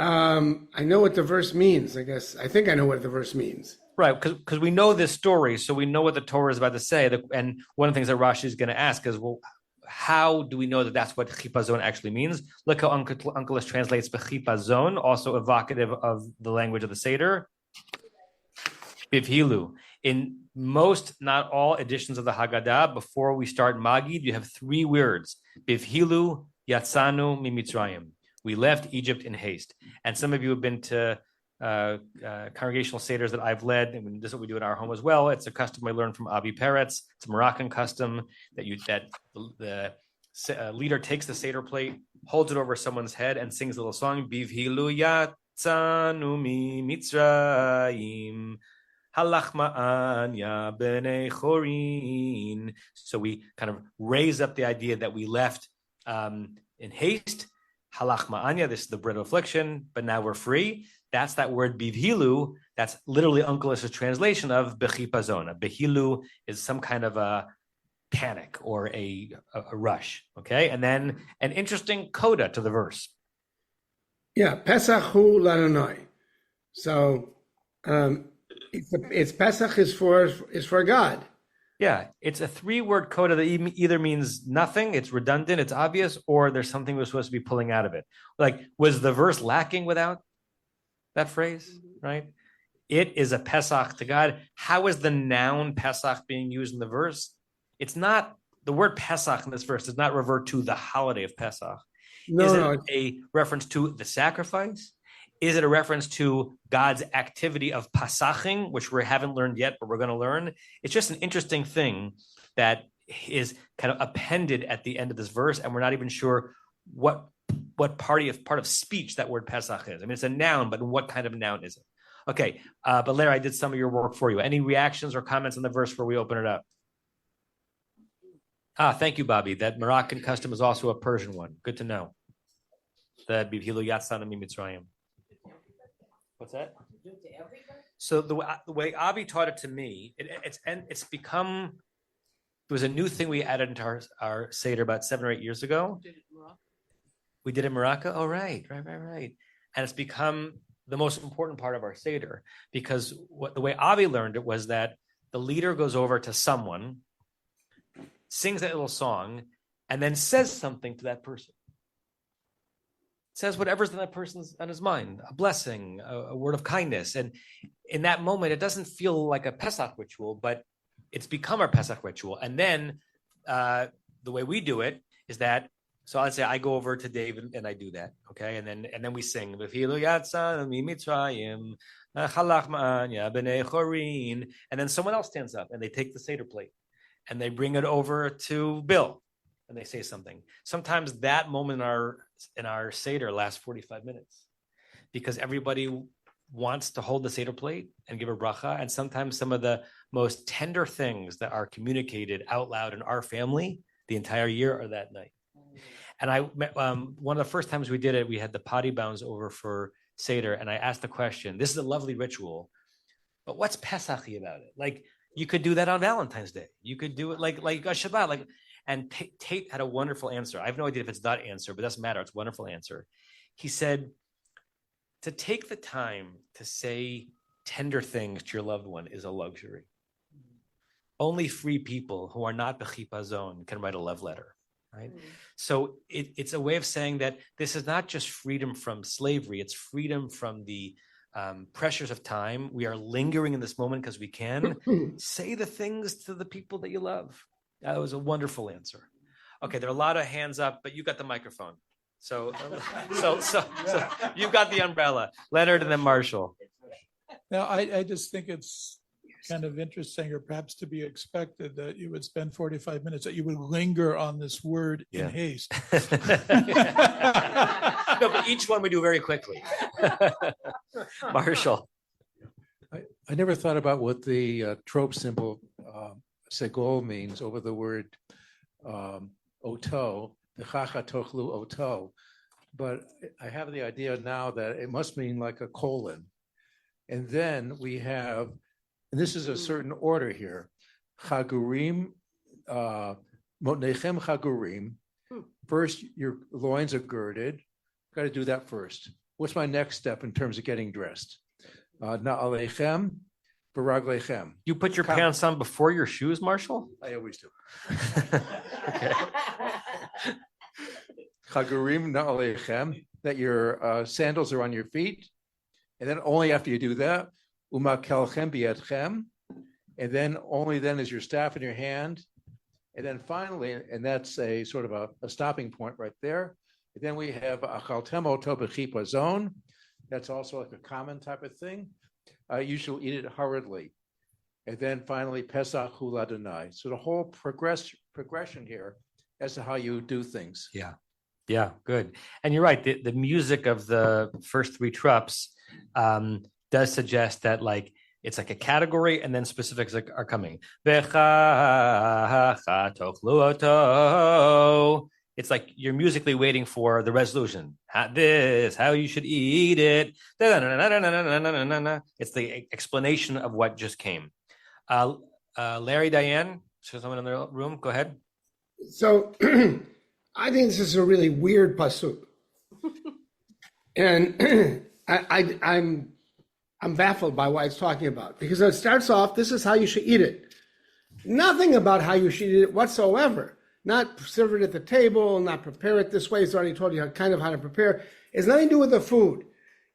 I know what the verse means. I think I know what the verse means. Right, because we know this story, so we know what the Torah is about to say. And one of the things that Rashi is going to ask is, well, how do we know that that's what chipazon actually means? Look how Uncle translates bechipazon, also evocative of the language of the Seder. Bivhilu. In most, not all editions of the Haggadah, before we start Magid, you have 3 words. Bivhilu yatzanu mimitzrayim. We left Egypt in haste. And some of you have been to congregational seders that I've led, and this is what we do in our home as well. It's a custom I learned from Abi Peretz. It's a Moroccan custom that the leader takes the seder plate, holds it over someone's head, and sings a little song. Bivhilu yatzanu mimitzrayim. Halach ma'anya b'nei chorin. So we kind of raise up the idea that we left in haste. Halach ma'anya, this is the bread of affliction, but now we're free. That's that word bivhilu. That's literally Uncle Ish's translation of bechipazon. Behilu is some kind of a panic or a rush. Okay, and then an interesting coda to the verse. Yeah, Pesach hu l'Adonai. So it's Pesach is for God. Yeah, it's a 3-word coda that either means nothing, it's redundant, it's obvious, or there's something we're supposed to be pulling out of it. Like, was the verse lacking without that phrase, right? It is a Pesach to God. How is the noun Pesach being used in the verse? It's not, the word Pesach in this verse does not revert to the holiday of Pesach. Is it a reference to the sacrifice? Is it a reference to God's activity of Pasaching, which we haven't learned yet, but we're going to learn? It's just an interesting thing that is kind of appended at the end of this verse, and we're not even sure what part of speech that word Pesach is. I mean, it's a noun, but what kind of noun is it? Okay, but Larry, I did some of your work for you. Any reactions or comments on the verse before we open it up? Thank you, Bobby. That Moroccan custom is also a Persian one. Good to know. The Bivhilu Yatzanu Mitzrayim. What's that? So the way Avi taught it to me, it's become was a new thing we added into our Seder about 7 or 8 years ago. We did it in Morocco. Oh, right. And it's become the most important part of our Seder, because the way Avi learned it was that the leader goes over to someone, sings that little song, and then says something to that person. Says whatever's in that person's on his mind, a blessing, a word of kindness. And in that moment, it doesn't feel like a Pesach ritual, but it's become our Pesach ritual. And then the way we do it is that, so I'd say I go over to David and I do that, okay? And then we sing, and then someone else stands up and they take the Seder plate and they bring it over to Bill and they say something. Sometimes that moment in our Seder lasts 45 minutes because everybody wants to hold the Seder plate and give a bracha. And sometimes some of the most tender things that are communicated out loud in our family the entire year are that night. And one of the first times we did it, we had the potty bounds over for Seder, and I asked the question, this is a lovely ritual, but what's Pesach-y about it? Like, you could do that on Valentine's Day. You could do it like a Shabbat. And Tate had a wonderful answer. I have no idea if it's that answer, but it doesn't matter. It's a wonderful answer. He said, to take the time to say tender things to your loved one is a luxury. Only free people who are not b'chipazon can write a love letter. Right? So it's a way of saying that this is not just freedom from slavery, it's freedom from the pressures of time. We are lingering in this moment because we can. Say the things to the people that you love. That was a wonderful answer. Okay, there are a lot of hands up, but you got the microphone. So you've got the umbrella. Leonard and then Marshall. Now, I just think it's kind of interesting, or perhaps to be expected, that you would spend 45 minutes, that you would linger on this word in haste. No, but each one we do very quickly. Marshall. I never thought about what the trope symbol segol means over the word oto, the chacha tochlu oto. But I have the idea now that it must mean like a colon. And then we have, and this is a certain order here, chagurim, motnechem chagurim. First, your loins are girded. Got to do that first. What's my next step in terms of getting dressed? Na'alechem, baraglechem. You put your pants on before your shoes, Marshall? I always do. Okay. Chagurim na'alechem, that your sandals are on your feet. And then only after you do that, umakelchem biadchem, and then only then is your staff in your hand. And then finally, and that's a sort of a stopping point right there. And then we have achaltem oto b'chipazon. That's also like a common type of thing. You shall eat it hurriedly. And then finally, Pesach hu l'Adonai. So the whole progression here as to how you do things. Yeah, good. And you're right. The music of the first three trups does suggest that like it's like a category and then specifics are coming. It's like you're musically waiting for the resolution. This, how you should eat it. It's the explanation of what just came. Larry, Diane, so someone in the room, go ahead. So I think this is a really weird pasuk. And I'm baffled by what it's talking about, because it starts off, this is how you should eat it. Nothing about how you should eat it whatsoever. Not serve it at the table, not prepare it this way. It's already told you how to prepare. It's nothing to do with the food.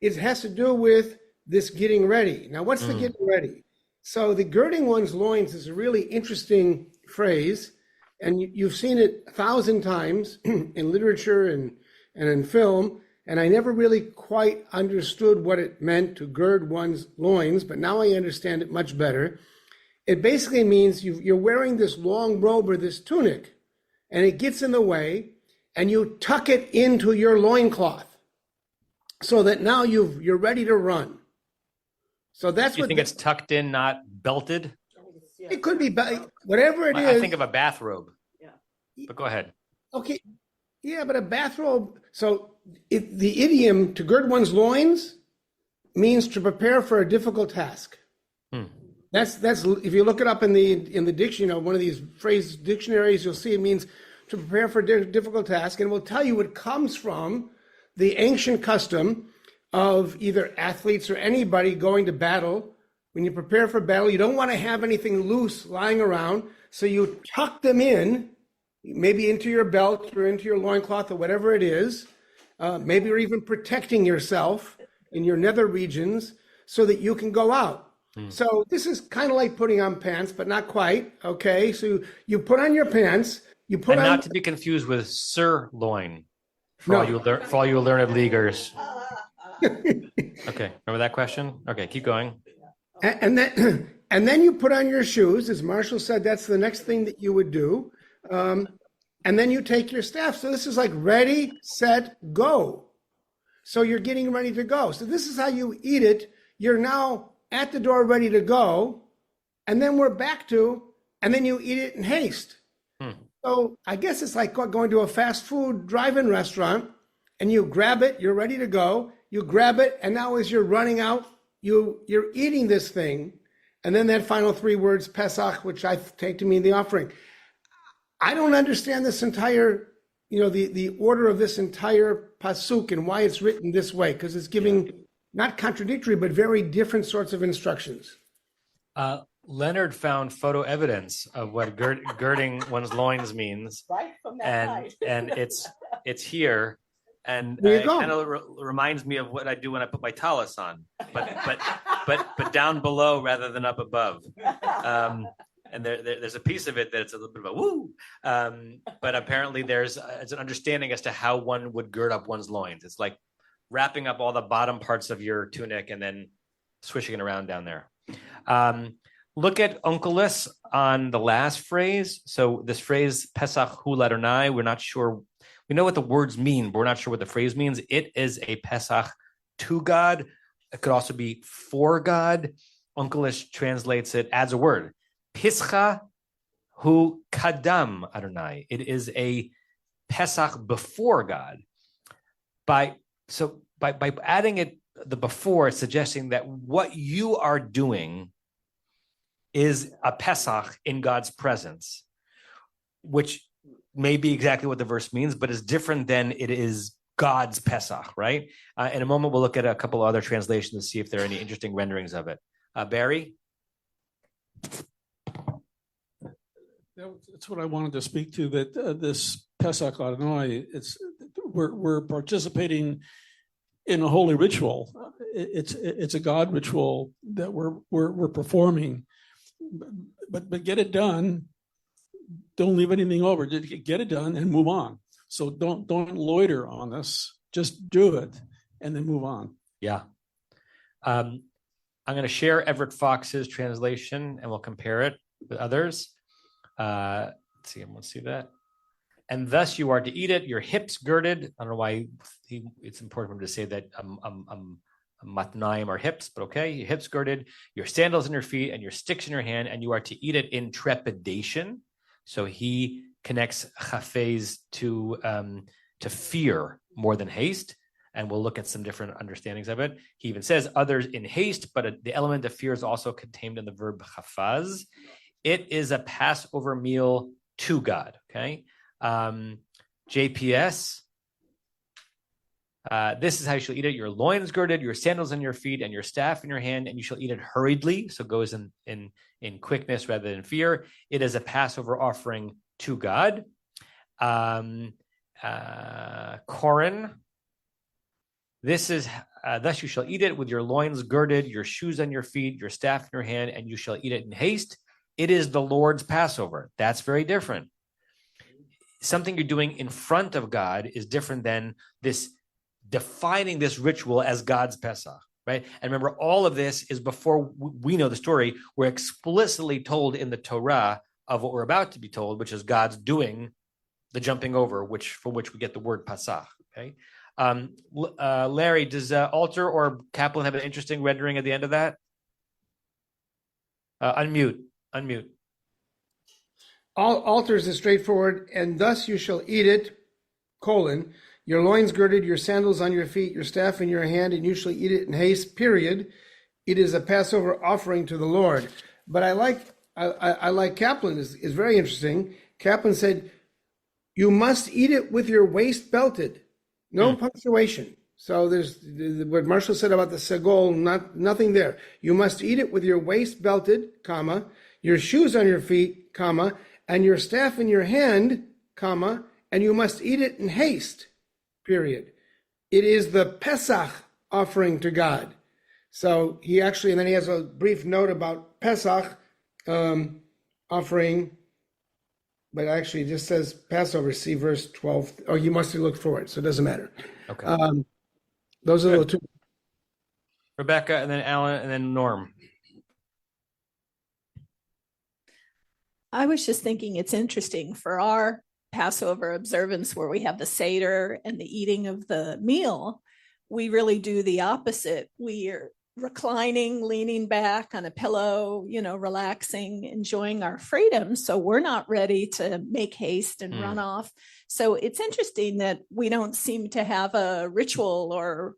It has to do with this getting ready. Now, what's the getting ready? So the girding one's loins is a really interesting phrase, and you've seen it 1,000 times in literature and in film. And I never really quite understood what it meant to gird one's loins, but now I understand it much better. It basically means you're wearing this long robe or this tunic, and it gets in the way, and you tuck it into your loincloth so that now you're ready to run. So that's you think it's tucked in, not belted? It could be, whatever it is. I think of a bathrobe. Yeah. But go ahead. Okay. Yeah, but a bathrobe. So the idiom to gird one's loins means to prepare for a difficult task. That's if you look it up in the dictionary, one of these phrase dictionaries, you'll see it means to prepare for a difficult task, and it will tell you it comes from the ancient custom of either athletes or anybody going to battle. When you prepare for battle, you don't want to have anything loose lying around, so you tuck them in, maybe into your belt or into your loincloth or whatever it is. Maybe you're even protecting yourself in your nether regions so that you can go out. So this is kind of like putting on pants, but not quite. Okay, so you put on your pants. You put on, not to be confused with sirloin for all you learned leaguers. Okay, remember that question? Okay, keep going. And then you put on your shoes, as Marshall said. That's the next thing that you would do. And then you take your staff. So this is like ready, set, go. So you're getting ready to go. So this is how you eat it. You're now at the door ready to go. And then we're back to, and then you eat it in haste. So I guess it's like going to a fast food drive-in restaurant and you grab it, you're ready to go. You grab it, and now as you're running out, you're eating this thing. And then that final three words, Pesach, which I take to mean the offering. I don't understand this entire, the order of this entire pasuk and why it's written this way, because it's giving not contradictory, but very different sorts of instructions. Leonard found photo evidence of what girding one's loins means, Right from that night. and it's here, and There you it kind of reminds me of what I do when I put my tallis on, but down below rather than up above. And there's a piece of it that it's a little bit of a woo, but apparently it's an understanding as to how one would gird up one's loins. It's like wrapping up all the bottom parts of your tunic and then swishing it around down there. Look at Onkelos on the last phrase. So this phrase, Pesach hu l'Adonai, we're not sure. We know what the words mean, but we're not sure what the phrase means. It is a Pesach to God. It could also be for God. Onkelos translates it, adds a word. Pischa hu kadam Adonai. It is a Pesach before God. By adding it, the before, it's suggesting that what you are doing is a Pesach in God's presence, which may be exactly what the verse means, but is different than it is God's Pesach, right? In a moment, we'll look at a couple other translations to see if there are any interesting renderings of it. Barry? That's what I wanted to speak to, that this Pesach Adonai, we're participating in a holy ritual. It's a God ritual that we're performing. But get it done. Don't leave anything over. Get it done and move on. So don't loiter on this. Just do it and then move on. Yeah. I'm going to share Everett Fox's translation and we'll compare it with others. Let's see, everyone see that. And thus you are to eat it, your hips girded. I don't know why it's important for him to say that matnaim are hips, but okay, your hips girded, your sandals in your feet, and your sticks in your hand, and you are to eat it in trepidation. So he connects chafez to fear more than haste, and we'll look at some different understandings of it. He even says others in haste, but the element of fear is also contained in the verb chafaz. It is a Passover meal to God. Okay, JPS. This is how you shall eat it. Your loins girded, your sandals on your feet, and your staff in your hand, and you shall eat it hurriedly. So it goes in quickness rather than fear. It is a Passover offering to God. Korin. This is thus you shall eat it with your loins girded, your shoes on your feet, your staff in your hand, and you shall eat it in haste. It is the Lord's Passover. That's very different. Something you're doing in front of God is different than this defining this ritual as God's Pesach, right? And remember, all of this is before we know the story. We're explicitly told in the Torah of what we're about to be told, which is God's doing the jumping over, for which we get the word Pesach, okay? Larry, does Alter or Kaplan have an interesting rendering at the end of that? Unmute. Altars is straightforward, and thus you shall eat it, your loins girded, your sandals on your feet, your staff in your hand, and you shall eat it in haste, period. It is a Passover offering to the Lord. But I like Kaplan is very interesting. Kaplan said, you must eat it with your waist belted, no punctuation. So there's what Marshall said about the segol, nothing there. You must eat it with your waist belted, comma, your shoes on your feet, comma, and your staff in your hand, comma, and you must eat it in haste, period. It is the Pesach offering to God. So he actually, and then he has a brief note about Pesach offering, but actually it just says Passover, see verse 12. Oh, you must have looked for it, so it doesn't matter. Okay. Those are the two. Rebecca, and then Alan, and then Norm. I was just thinking it's interesting for our Passover observance where we have the Seder and the eating of the meal, we really do the opposite. We are reclining, leaning back on a pillow, relaxing, enjoying our freedom. So we're not ready to make haste and run off. So it's interesting that we don't seem to have a ritual or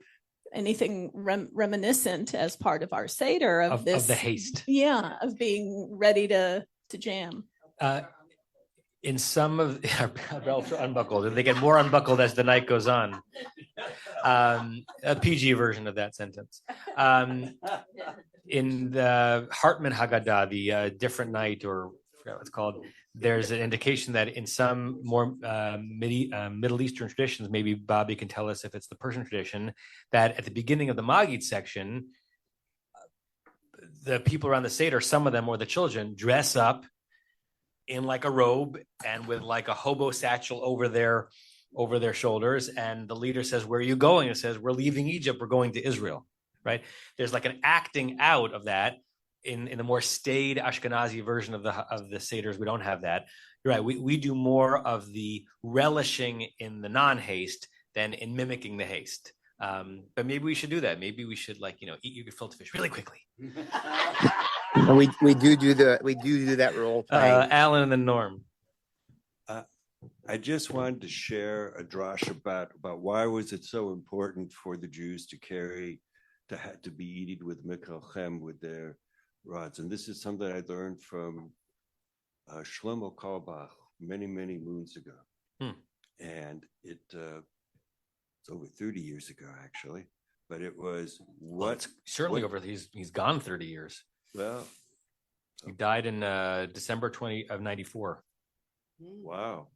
anything reminiscent as part of our Seder of this. Of the haste. Yeah, of being ready to jam. In some of our belts are unbuckled, and they get more unbuckled as the night goes on. A PG version of that sentence. In the Hartman Haggadah, the different night, or I forgot what it's called, there's an indication that in some more Middle Eastern traditions, maybe Bobby can tell us if it's the Persian tradition, that at the beginning of the Maggid section, the people around the Seder, some of them or the children, dress up in like a robe and with like a hobo satchel over their shoulders, and the leader says, "Where are you going?" It says, "We're leaving Egypt. We're going to Israel." Right? There's like an acting out of that in the more staid Ashkenazi version of the Seders. We don't have that. You're right. We do more of the relishing in the non-haste than in mimicking the haste. But maybe we should do that. Maybe we should eat your gefilte fish really quickly. We do that role playing. Alan and then Norm. I just wanted to share a drash about why was it so important for the Jews to be eaten with mikalchem, with their rods, and this is something I learned from Shlomo Carlebach many moons ago, and it's over 30 years ago actually, but it was certainly over. He's gone 30 years. Well, he died in December 20 of 94. Wow.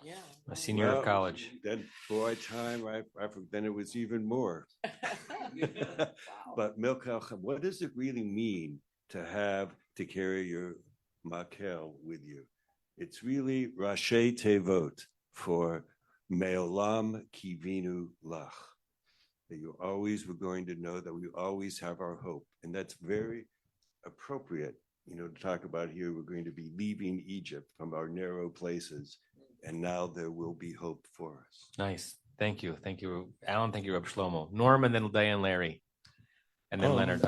Yeah. A senior of college. Then boy time, then it was even more. But milkalchem, what does it really mean to carry your makel with you? It's really Rashi Tevot for Me'olam Kivinu Lach. That you always were going to know that we always have our hope. And that's very appropriate, to talk about here. We're going to be leaving Egypt from our narrow places, and now there will be hope for us. Nice. Thank you, Alan. Thank you, Reb Shlomo. Norm, and then Diane, Larry, and then Leonard.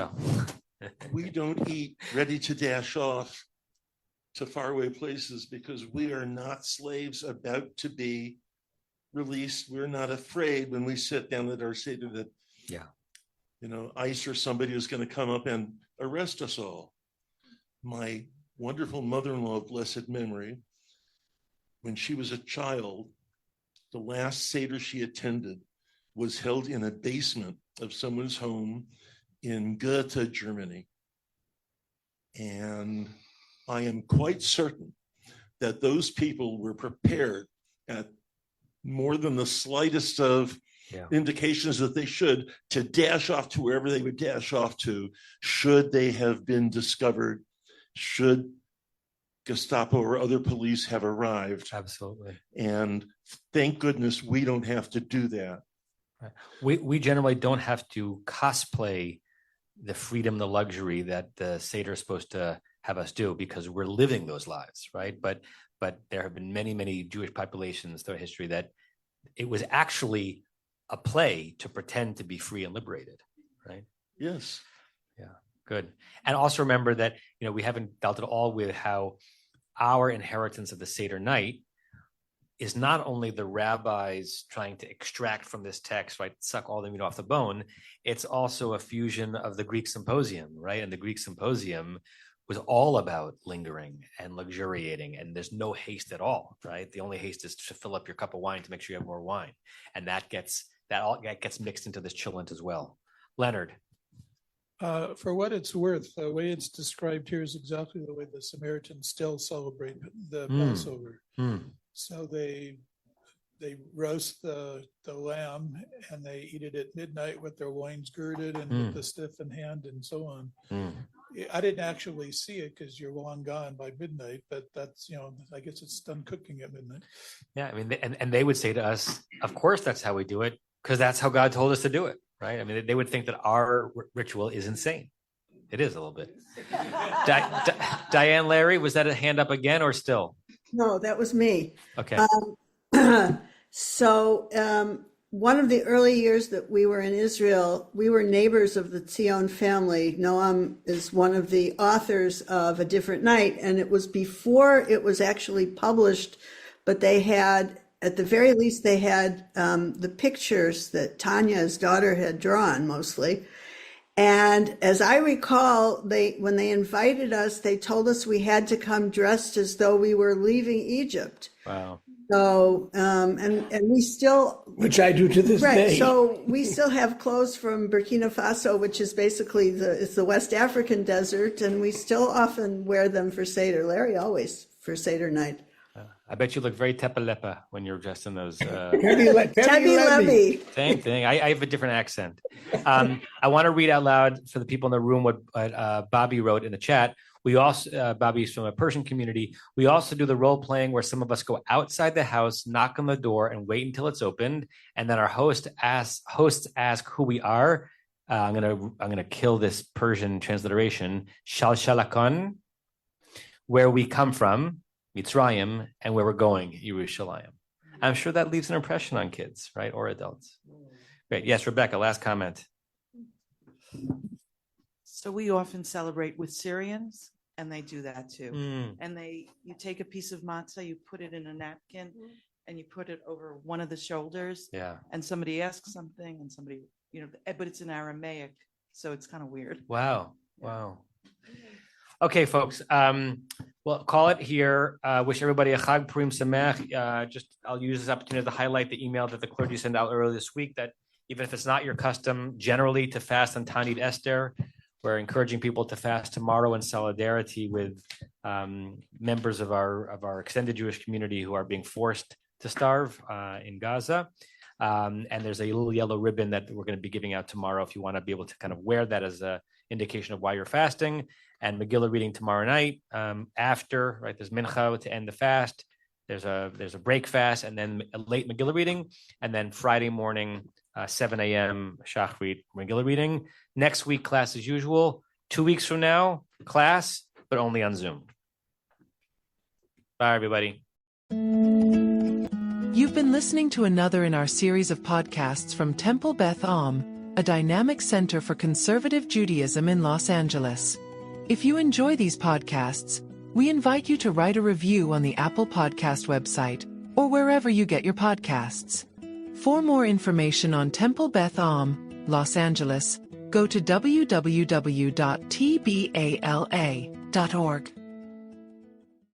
We don't eat ready to dash off to faraway places because we are not slaves about to be released. We're not afraid when we sit down at our Seder that, ICE or somebody is going to come up and arrest us all. My wonderful mother-in-law of blessed memory, when she was a child, the last Seder she attended was held in a basement of someone's home in Goethe, Germany. And I am quite certain that those people were prepared at more than the slightest of indications that they should to dash off to wherever they would dash off to, should they have been discovered, should Gestapo or other police have arrived. Absolutely. And thank goodness we don't have to do that. We generally don't have to cosplay the freedom, the luxury that the Seder is supposed to have us do, because we're living those lives, right? But there have been many Jewish populations throughout history that it was actually a play to pretend to be free and liberated, right? Yes. Yeah, good. And also remember that, we haven't dealt at all with how our inheritance of the Seder night is not only the rabbis trying to extract from this text, right, suck all the meat off the bone, it's also a fusion of the Greek Symposium, right? And the Greek Symposium was all about lingering and luxuriating, and there's no haste at all, right? The only haste is to fill up your cup of wine to make sure you have more wine, and that gets mixed into this chillent as well. Leonard. For what it's worth, the way it's described here is exactly the way the Samaritans still celebrate the Passover. So they roast the lamb and they eat it at midnight with their loins girded and with the stiff in hand and so on. I didn't actually see it because you're long gone by midnight, but that's, I guess it's done cooking at midnight. Yeah, I mean, and they would say to us, of course, that's how we do it, because that's how God told us to do it, right? I mean, they would think that our ritual is insane. It is a little bit. Diane, Larry, was that a hand up again or still? No, that was me. Okay. So one of the early years that we were in Israel, we were neighbors of the Tzion family. Noam is one of the authors of A Different Night, and it was before it was actually published, but they had, at the very least, they had the pictures that Tanya's daughter had drawn mostly. And as I recall, when they invited us, they told us we had to come dressed as though we were leaving Egypt. Wow. So, and we still, which I do to this day. So we still have clothes from Burkina Faso, which is basically it's the West African desert, and we still often wear them for Seder. Larry always for Seder night. I bet you look very tepa-lepa when you're dressed in those. Tebi-lebi. Same thing. I have a different accent. I want to read out loud for the people in the room what Bobby wrote in the chat. We also, Bobby's from a Persian community. We also do the role playing where some of us go outside the house, knock on the door, and wait until it's opened, and then our hosts ask who we are. I'm gonna kill this Persian transliteration. Shal Shalakon, where we come from, Mitzrayim, and where we're going, Yerushalayim. I'm sure that leaves an impression on kids, right, or adults. Great. Yes, Rebecca. Last comment. So we often celebrate with Syrians, and they do that too. And you take a piece of matzah, you put it in a napkin, and you put it over one of the shoulders. Yeah. And somebody asks something, and somebody, but it's in Aramaic, so it's kind of weird. Wow. Wow. Okay, folks. Well, call it here. Wish everybody a Chag Purim Sameach. I'll use this opportunity to highlight the email that the clergy sent out earlier this week that even if it's not your custom generally to fast on Tanit Esther, we're encouraging people to fast tomorrow in solidarity with members of our extended Jewish community who are being forced to starve in Gaza. And there's a little yellow ribbon that we're going to be giving out tomorrow if you want to be able to kind of wear that as an indication of why you're fasting. And Megillah reading tomorrow night after, right? There's mincha to end the fast. There's a break fast and then a late Megillah reading. And then Friday morning, 7 a.m. Shachrit Megillah reading. Next week, class as usual. 2 weeks from now, class, but only on Zoom. Bye, everybody. You've been listening to another in our series of podcasts from Temple Beth Am, a dynamic center for conservative Judaism in Los Angeles. If you enjoy these podcasts, we invite you to write a review on the Apple Podcast website or wherever you get your podcasts. For more information on Temple Beth Am, Los Angeles, go to www.tbala.org.